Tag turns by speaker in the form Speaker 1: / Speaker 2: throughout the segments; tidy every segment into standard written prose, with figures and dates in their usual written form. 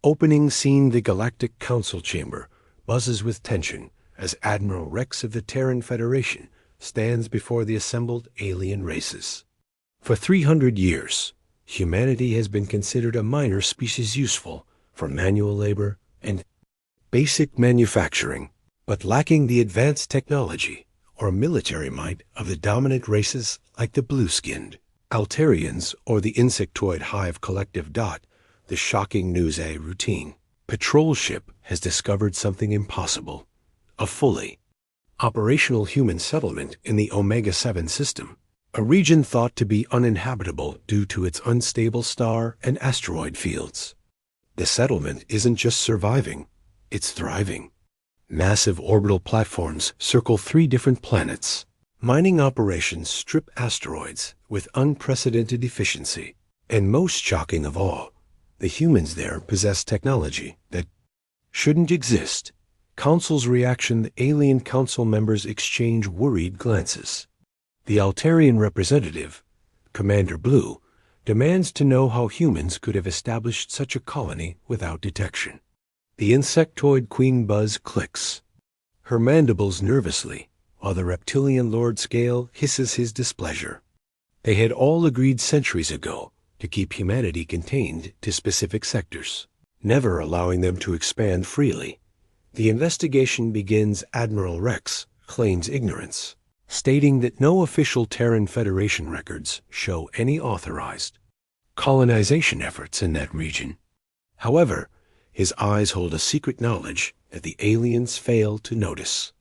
Speaker 1: Opening scene: the Galactic Council chamber buzzes with tension as Admiral Rex of the Terran Federation stands before the assembled alien races. For 300 years, humanity has been considered a minor species useful for manual labor and basic manufacturing, but lacking the advanced technology or military might of the dominant races like the blue-skinned Altarians or the insectoid hive collective Dot. The shocking news: a routine patrol ship has discovered something impossible, a fully operational human settlement in the Omega-7 system, a region thought to be uninhabitable due to its unstable star and asteroid fields. The settlement isn't just surviving, it's thriving. Massive orbital platforms circle 3 different planets. Mining operations strip asteroids with unprecedented efficiency. And most shocking of all, the humans there possess technology that shouldn't exist. Council's reaction: the alien council members exchange worried glances. The Altarian representative, Commander Blue, demands to know how humans could have established such a colony without detection. The insectoid Queen Buzz clicks, her mandibles nervously, while the reptilian Lord Scale hisses his displeasure. They had all agreed centuries ago to keep humanity contained to specific sectors, never allowing them to expand freely. The investigation begins. Admiral Rex claims ignorance, stating that no official Terran Federation records show any authorized colonization efforts in that region. However, his eyes hold a secret knowledge that the aliens fail to notice.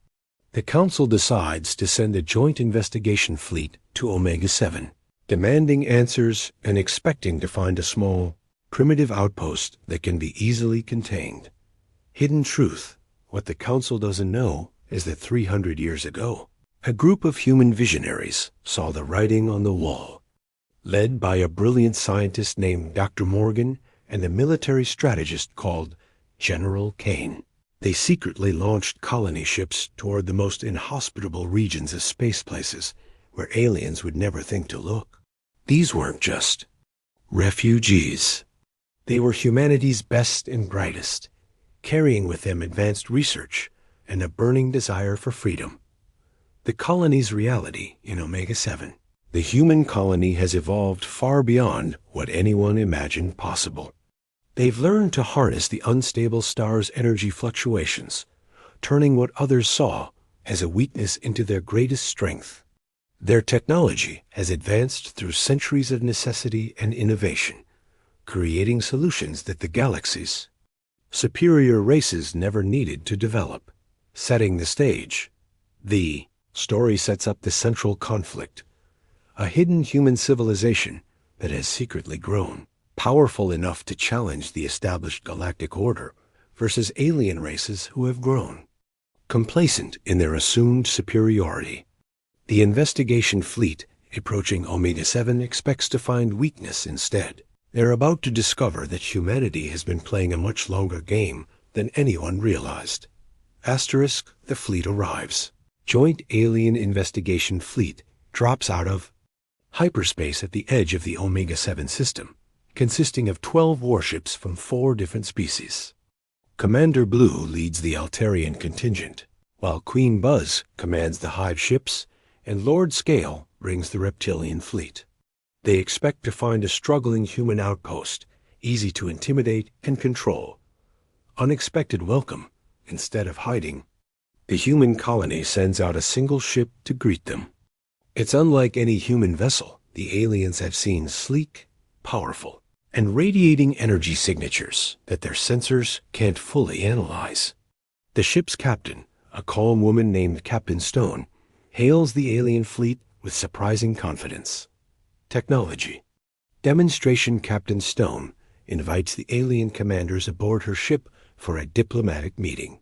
Speaker 1: The Council decides to send a joint investigation fleet to Omega-7, demanding answers and expecting to find a small, primitive outpost that can be easily contained. Hidden truth: what the Council doesn't know is that 300 years ago, a group of human visionaries saw the writing on the wall. Led by a brilliant scientist named Dr. Morgan and a military strategist called General Kane, they secretly launched colony ships toward the most inhospitable regions of space places where aliens would never think to look. These weren't just refugees. They were humanity's best and brightest, carrying with them advanced research and a burning desire for freedom. The colony's reality in Omega-7. The human colony has evolved far beyond what anyone imagined possible. They've learned to harness the unstable star's energy fluctuations, turning what others saw as a weakness into their greatest strength. Their technology has advanced through centuries of necessity and innovation, creating solutions that the galaxy's superior races never needed to develop. Setting the stage, the story sets up the central conflict: a hidden human civilization that has secretly grown, powerful enough to challenge the established galactic order, versus alien races who have grown complacent in their assumed superiority. The investigation fleet approaching Omega-7 expects to find weakness instead. They're about to discover that humanity has been playing a much longer game than anyone realized. Asterisk: the fleet arrives. Joint Alien Investigation Fleet drops out of hyperspace at the edge of the Omega-7 system, consisting of 12 warships from 4 different species. Commander Blue leads the Altarian contingent, while Queen Buzz commands the hive ships and Lord Scale brings the reptilian fleet. They expect to find a struggling human outpost, easy to intimidate and control. Unexpected welcome instead of hiding. The human colony sends out a single ship to greet them. It's unlike any human vessel the aliens have seen: sleek, powerful, and radiating energy signatures that their sensors can't fully analyze. The ship's captain, a calm woman named Captain Stone, hails the alien fleet with surprising confidence. Technology. Demonstration: Captain Stone invites the alien commanders aboard her ship for a diplomatic meeting.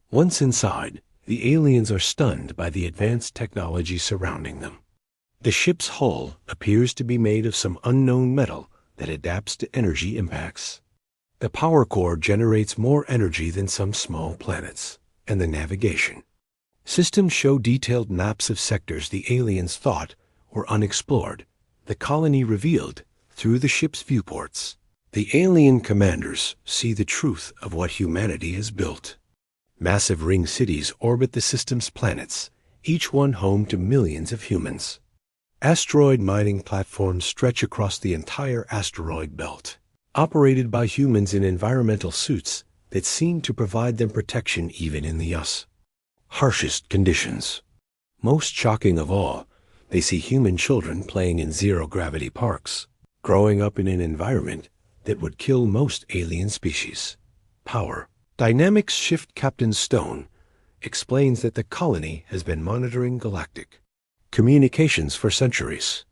Speaker 1: Once inside, the aliens are stunned by the advanced technology surrounding them. The ship's hull appears to be made of some unknown metal that adapts to energy impacts. The power core generates more energy than some small planets, and the navigation systems show detailed maps of sectors the aliens thought were unexplored, the colony revealed through the ship's viewports. The alien commanders see the truth of what humanity has built. Massive ring cities orbit the system's planets, each one home to millions of humans. Asteroid mining platforms stretch across the entire asteroid belt, operated by humans in environmental suits that seem to provide them protection even in the harshest conditions. Most shocking of all, they see human children playing in zero-gravity parks, growing up in an environment that would kill most alien species. Power dynamics shift. Captain Stone explains that the colony has been monitoring galactic communications for centuries.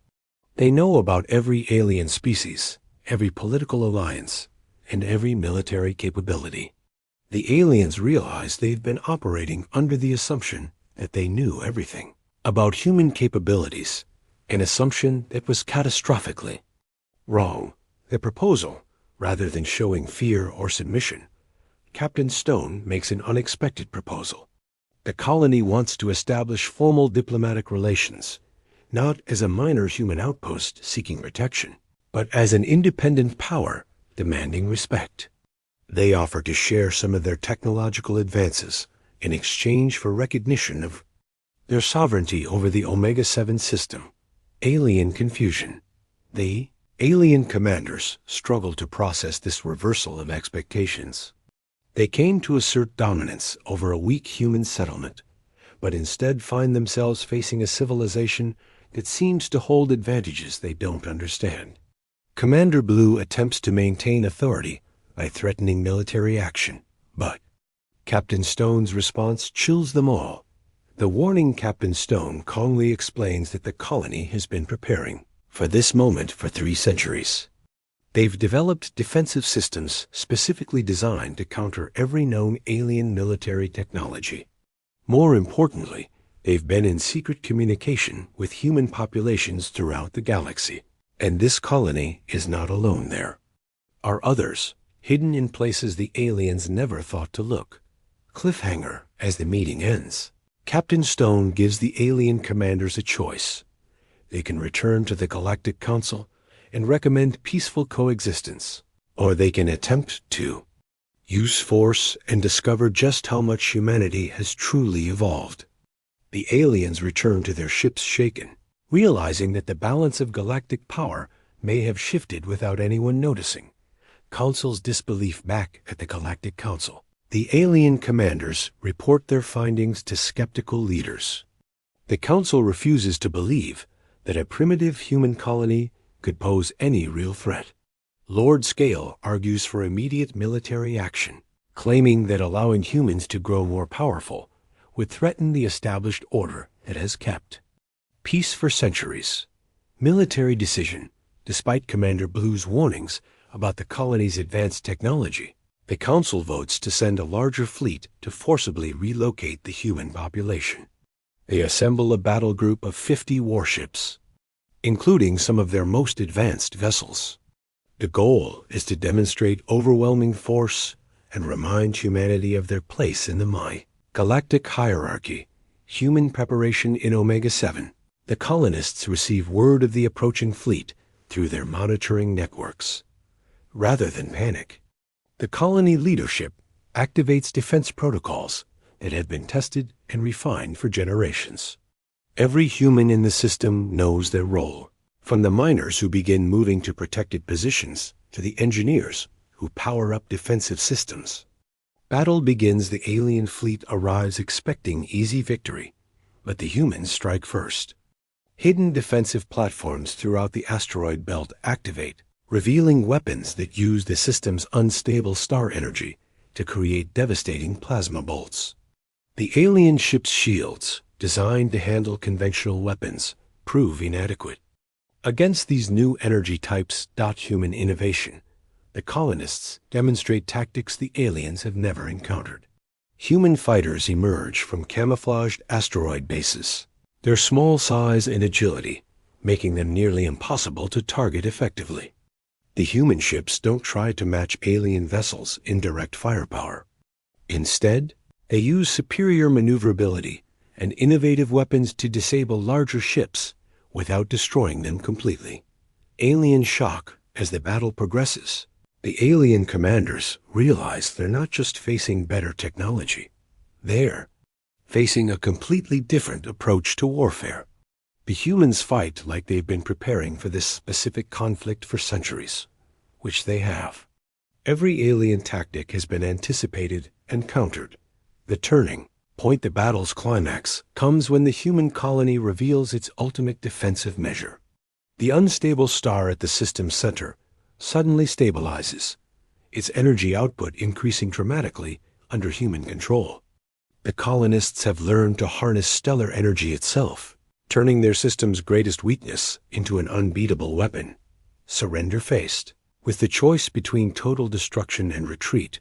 Speaker 1: They know about every alien species, every political alliance, and every military capability. The aliens realize they've been operating under the assumption that they knew everything about human capabilities, an assumption that was catastrophically wrong. The proposal, rather than showing fear or submission, Captain Stone makes an unexpected proposal. The colony wants to establish formal diplomatic relations, not as a minor human outpost seeking protection, but as an independent power demanding respect. They offer to share some of their technological advances in exchange for recognition of their sovereignty over the Omega-7 system. Alien confusion. The alien commanders struggle to process this reversal of expectations. They came to assert dominance over a weak human settlement, but instead find themselves facing a civilization that seems to hold advantages they don't understand. Commander Blue attempts to maintain authority by threatening military action, but Captain Stone's response chills them all. The warning Captain Stone calmly explains that the colony has been preparing for this moment for 3 centuries. They've developed defensive systems specifically designed to counter every known alien military technology. More importantly, they've been in secret communication with human populations throughout the galaxy. And this colony is not alone there. Are others, hidden in places the aliens never thought to look. Cliffhanger as the meeting ends. Captain Stone gives the alien commanders a choice. They can return to the Galactic Council and recommend peaceful coexistence, or they can attempt to use force and discover just how much humanity has truly evolved. The aliens return to their ships shaken, realizing that the balance of galactic power may have shifted without anyone noticing. Council's disbelief back at the Galactic Council. The alien commanders report their findings to skeptical leaders. The Council refuses to believe that a primitive human colony could pose any real threat. Lord Scale argues for immediate military action, claiming that allowing humans to grow more powerful would threaten the established order it has kept. Peace for centuries. Military decision. Despite Commander Blue's warnings about the colony's advanced technology, the Council votes to send a larger fleet to forcibly relocate the human population. They assemble a battle group of 50 warships, including some of their most advanced vessels. The goal is to demonstrate overwhelming force and remind humanity of their place in the galactic hierarchy. Human preparation in Omega-7. The colonists receive word of the approaching fleet through their monitoring networks. Rather than panic, the colony leadership activates defense protocols that have been tested and refined for generations. Every human in the system knows their role, from the miners who begin moving to protected positions to the engineers who power up defensive systems. Battle begins. The alien fleet arrives expecting easy victory, but the humans strike first. Hidden defensive platforms throughout the asteroid belt activate, revealing weapons that use the system's unstable star energy to create devastating plasma bolts. The alien ship's shields, designed to handle conventional weapons, prove inadequate. Against these new energy types. Human innovation. The colonists demonstrate tactics the aliens have never encountered. Human fighters emerge from camouflaged asteroid bases, their small size and agility making them nearly impossible to target effectively. The human ships don't try to match alien vessels in direct firepower. Instead, they use superior maneuverability and innovative weapons to disable larger ships without destroying them completely. Alien shock as the battle progresses. The alien commanders realize they're not just facing better technology. They're facing a completely different approach to warfare. The humans fight like they've been preparing for this specific conflict for centuries, which they have. Every alien tactic has been anticipated and countered. The turning point, the battle's climax, comes when the human colony reveals its ultimate defensive measure. The unstable star at the system's center suddenly stabilizes, its energy output increasing dramatically under human control. The colonists have learned to harness stellar energy itself, turning their system's greatest weakness into an unbeatable weapon. Surrender faced. With the choice between total destruction and retreat,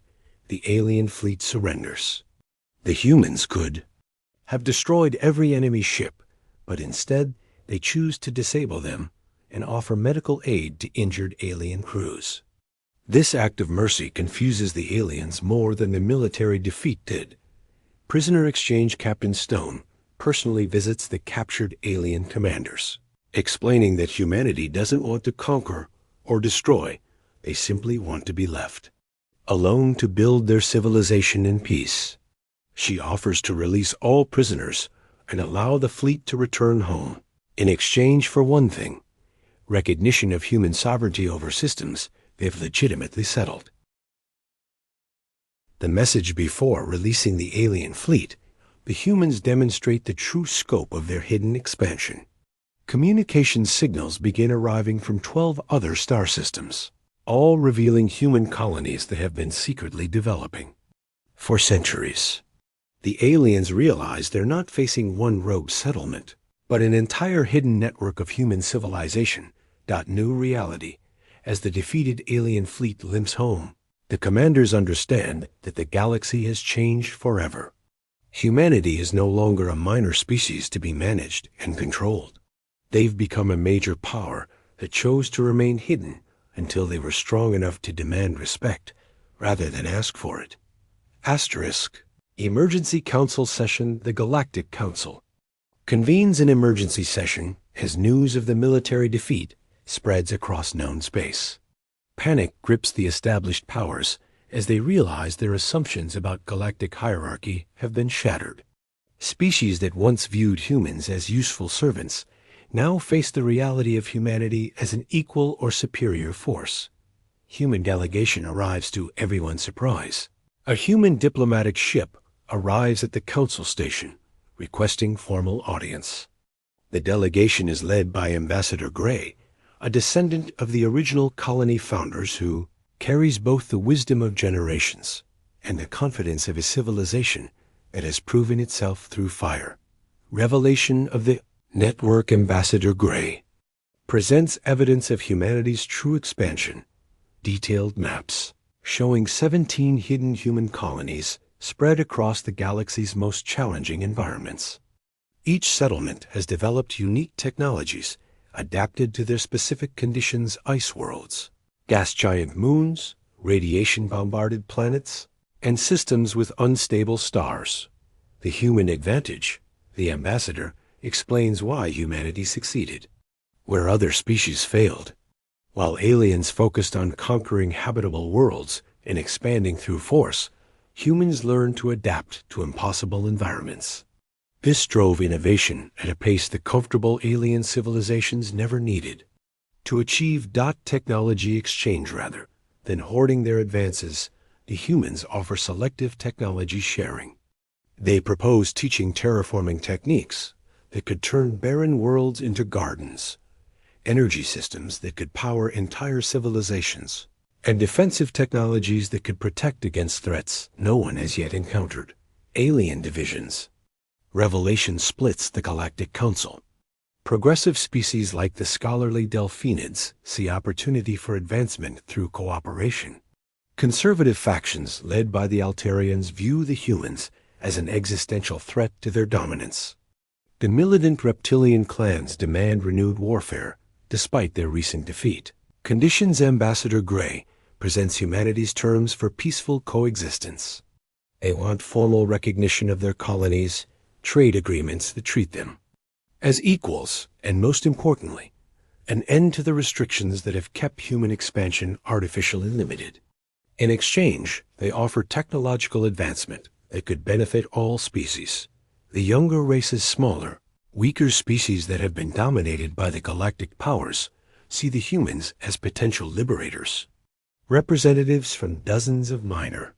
Speaker 1: the alien fleet surrenders. The humans could have destroyed every enemy ship, but instead they choose to disable them and offer medical aid to injured alien crews. This act of mercy confuses the aliens more than the military defeat did. Prisoner exchange Captain Stone personally visits the captured alien commanders, explaining that humanity doesn't want to conquer or destroy. They simply want to be left alone to build their civilization in peace. She offers to release all prisoners and allow the fleet to return home, in exchange for one thing: recognition of human sovereignty over systems they've legitimately settled. The message: before releasing the alien fleet, the humans demonstrate the true scope of their hidden expansion. Communication signals begin arriving from 12 other star systems, all revealing human colonies that have been secretly developing for centuries. The aliens realize they're not facing one rogue settlement, but an entire hidden network of human civilization. New reality. As the defeated alien fleet limps home, the commanders understand that the galaxy has changed forever. Humanity is no longer a minor species to be managed and controlled. They've become a major power that chose to remain hidden until they were strong enough to demand respect rather than ask for it. Asterisk. Emergency Council Session. The Galactic Council convenes an emergency session as news of the military defeat spreads across known space. Panic grips the established powers as they realize their assumptions about galactic hierarchy have been shattered. Species that once viewed humans as useful servants now face the reality of humanity as an equal or superior force. Human delegation arrives to everyone's surprise. A human diplomatic ship arrives at the council station, requesting formal audience. The delegation is led by Ambassador Gray, a descendant of the original colony founders who carries both the wisdom of generations and the confidence of a civilization that has proven itself through fire. Revelation of the network. Ambassador Gray presents evidence of humanity's true expansion, detailed maps showing 17 hidden human colonies spread across the galaxy's most challenging environments. Each settlement has developed unique technologies adapted to their specific conditions: ice worlds, gas giant moons, radiation-bombarded planets, and systems with unstable stars. The human advantage. The ambassador explains why humanity succeeded where other species failed. While aliens focused on conquering habitable worlds and expanding through force, humans learned to adapt to impossible environments. This drove innovation at a pace that comfortable alien civilizations never needed. To achieve technology exchange rather than hoarding their advances, the humans offer selective technology sharing. They propose teaching terraforming techniques that could turn barren worlds into gardens, energy systems that could power entire civilizations, and defensive technologies that could protect against threats no one has yet encountered. Alien divisions. Revelation splits the Galactic Council. Progressive species like the scholarly Delphinids see opportunity for advancement through cooperation. Conservative factions led by the Altarians view the humans as an existential threat to their dominance. The militant reptilian clans demand renewed warfare despite their recent defeat. Conditions. Ambassador Gray presents humanity's terms for peaceful coexistence. They want formal recognition of their colonies, trade agreements that treat them as equals, and most importantly, an end to the restrictions that have kept human expansion artificially limited. In exchange, they offer technological advancement that could benefit all species. The younger races, smaller, weaker species that have been dominated by the galactic powers, see the humans as potential liberators. Representatives from dozens of minor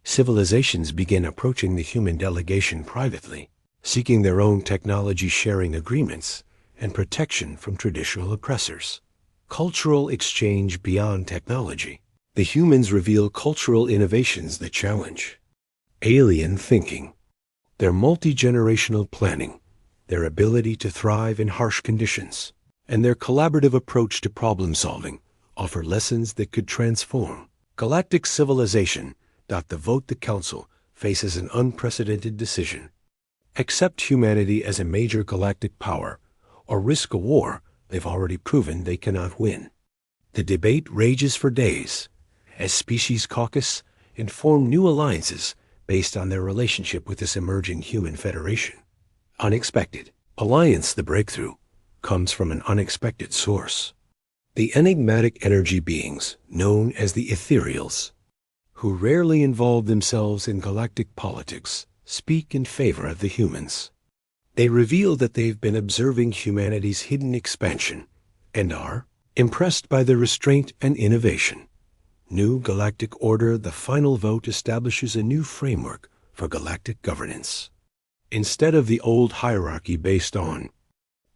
Speaker 1: civilizations begin approaching the human delegation privately, seeking their own technology-sharing agreements and protection from traditional oppressors. Cultural exchange beyond technology. The humans reveal cultural innovations that challenge alien thinking. Their multi-generational planning, their ability to thrive in harsh conditions, and their collaborative approach to problem-solving offer lessons that could transform galactic civilization. The vote the Council faces an unprecedented decision. Accept humanity as a major galactic power, or risk a war they've already proven they cannot win. The debate rages for days as species caucus and form new alliances based on their relationship with this emerging human federation. Unexpected. Alliance. The breakthrough comes from an unexpected source. The enigmatic energy beings known as the ethereals, who rarely involve themselves in galactic politics, speak in favor of the humans. They reveal that they've been observing humanity's hidden expansion and are impressed by their restraint and innovation. New galactic order. The final vote establishes a new framework for galactic governance. Instead of the old hierarchy based on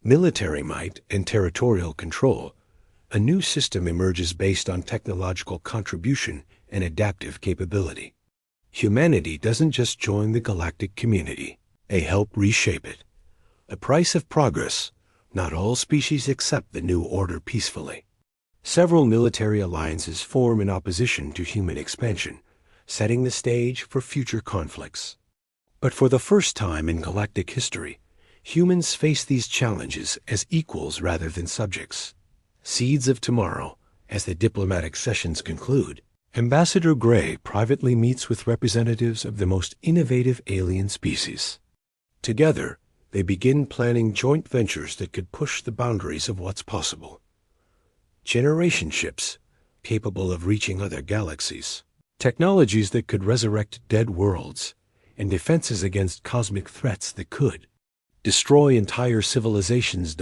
Speaker 1: military might and territorial control, a new system emerges based on technological contribution and adaptive capability. Humanity doesn't just join the galactic community, they help reshape it. The price of progress. Not all species accept the new order peacefully. Several military alliances form in opposition to human expansion, setting the stage for future conflicts. But for the first time in galactic history, humans face these challenges as equals rather than subjects. Seeds of tomorrow. As the diplomatic sessions conclude, Ambassador Gray privately meets with representatives of the most innovative alien species. Together, they begin planning joint ventures that could push the boundaries of what's possible. Generation ships, capable of reaching other galaxies, technologies that could resurrect dead worlds, and defenses against cosmic threats that could destroy entire civilizations.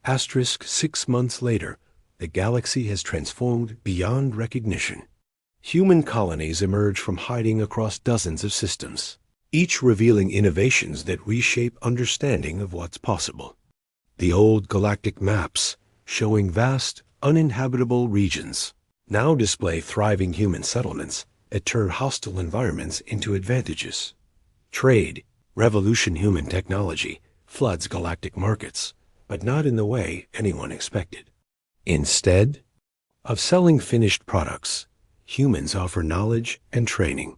Speaker 1: 6 months later, the galaxy has transformed beyond recognition. Human colonies emerge from hiding across dozens of systems, each revealing innovations that reshape understanding of what's possible. The old galactic maps, showing vast, uninhabitable regions, now display thriving human settlements that turn hostile environments into advantages. Trade, revolution. Human technology floods galactic markets, but not in the way anyone expected. Instead of selling finished products, humans offer knowledge and training.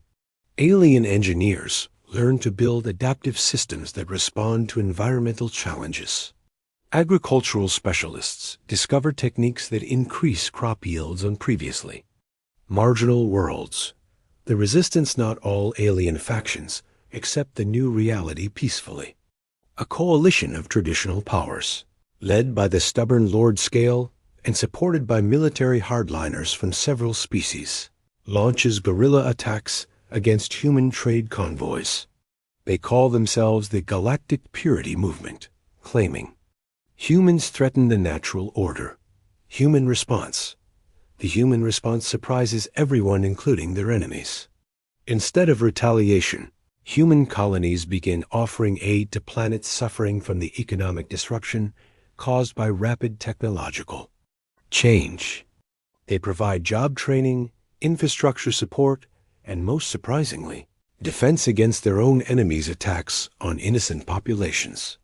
Speaker 1: Alien engineers learn to build adaptive systems that respond to environmental challenges. Agricultural specialists discover techniques that increase crop yields on previously marginal worlds. The resistance. Not all alien factions accept the new reality peacefully. A coalition of traditional powers, led by the stubborn Lord Scale and supported by military hardliners from several species, launches guerrilla attacks against human trade convoys. They call themselves the Galactic Purity Movement, claiming humans threaten the natural order. Human response. The human response surprises everyone, including their enemies. Instead of retaliation, human colonies begin offering aid to planets suffering from the economic disruption caused by rapid technological change. They provide job training, infrastructure support, and most surprisingly, defense against their own enemies' attacks on innocent populations.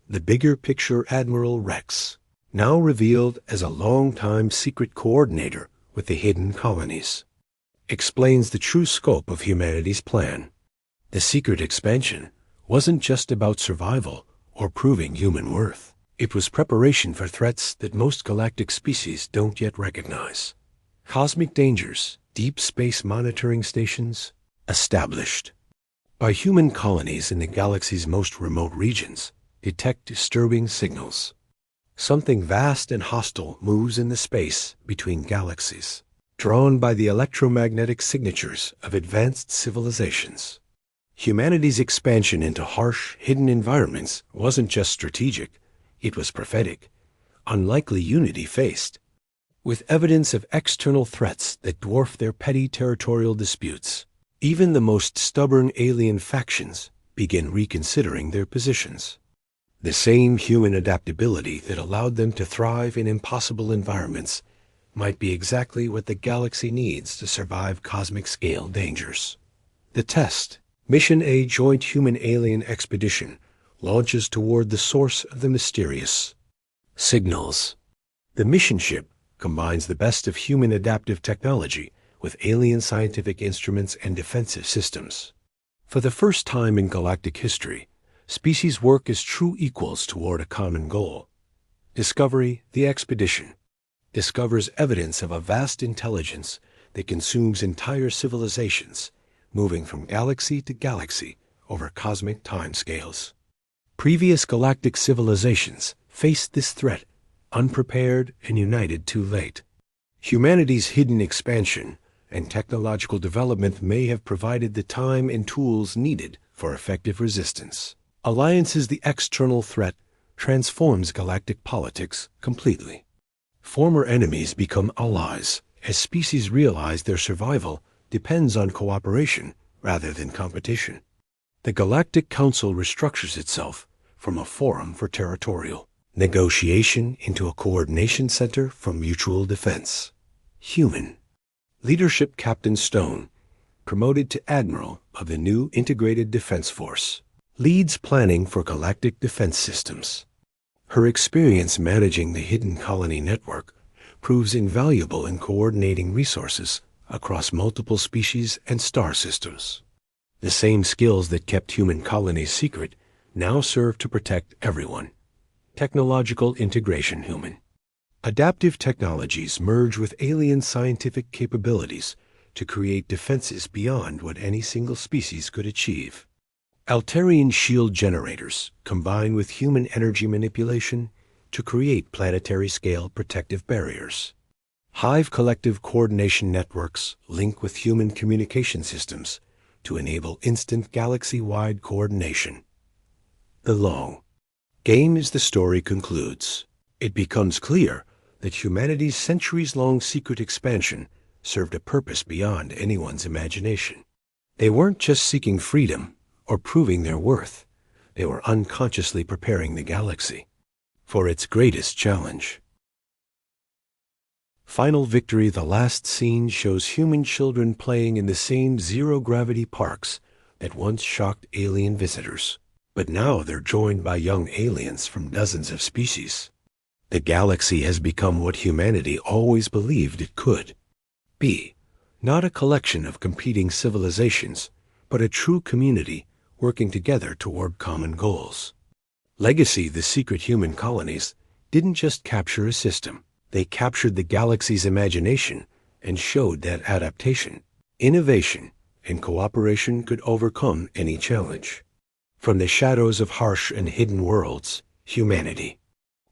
Speaker 1: The bigger picture. Admiral Rex, now revealed as a long-time secret coordinator with the hidden colonies, explains the true scope of humanity's plan. The secret expansion wasn't just about survival or proving human worth. It was preparation for threats that most galactic species don't yet recognize. Cosmic dangers. Deep space monitoring stations established by human colonies in the galaxy's most remote regions detect disturbing signals. Something vast and hostile moves in the space between galaxies, drawn by the electromagnetic signatures of advanced civilizations. Humanity's expansion into harsh, hidden environments wasn't just strategic, it was prophetic. Unlikely unity faced, with evidence of external threats that dwarf their petty territorial disputes. Even the most stubborn alien factions begin reconsidering their positions. The same human adaptability that allowed them to thrive in impossible environments might be exactly what the galaxy needs to survive cosmic-scale dangers. The test, Mission A Joint Human-Alien Expedition, launches toward the source of the mysterious signals. The mission ship combines the best of human adaptive technology with alien scientific instruments and defensive systems. For the first time in galactic history, species work as true equals toward a common goal. Discovery, the expedition, discovers evidence of a vast intelligence that consumes entire civilizations, moving from galaxy to galaxy over cosmic timescales. Previous galactic civilizations faced this threat, unprepared and united too late. Humanity's hidden expansion and technological development may have provided the time and tools needed for effective resistance. Alliances, the external threat, transforms galactic politics completely. Former enemies become allies as species realize their survival depends on cooperation rather than competition. The Galactic Council restructures itself from a forum for territorial negotiation into a coordination center for mutual defense. Human leadership. Captain Stone, promoted to Admiral of the new Integrated Defense Force, leads planning for galactic defense systems. Her experience managing the hidden colony network proves invaluable in coordinating resources across multiple species and star systems. The same skills that kept human colonies secret now serve to protect everyone. Technological integration. Human adaptive technologies merge with alien scientific capabilities to create defenses beyond what any single species could achieve. Altarian shield generators combine with human energy manipulation to create planetary-scale protective barriers. Hive collective coordination networks link with human communication systems to enable instant galaxy-wide coordination. The long game as the story concludes, it becomes clear that humanity's centuries-long secret expansion served a purpose beyond anyone's imagination. They weren't just seeking freedom or proving their worth. They were unconsciously preparing the galaxy for its greatest challenge. Final victory. The last scene shows human children playing in the same zero-gravity parks that once shocked alien visitors. But now they're joined by young aliens from dozens of species. The galaxy has become what humanity always believed it could be. Not a collection of competing civilizations, but a true community working together toward common goals. Legacy. The secret human colonies didn't just capture a system. They captured the galaxy's imagination and showed that adaptation, innovation, and cooperation could overcome any challenge. From the shadows of harsh and hidden worlds, humanity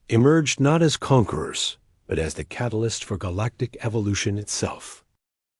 Speaker 1: emerged not as conquerors, but as the catalyst for galactic evolution itself.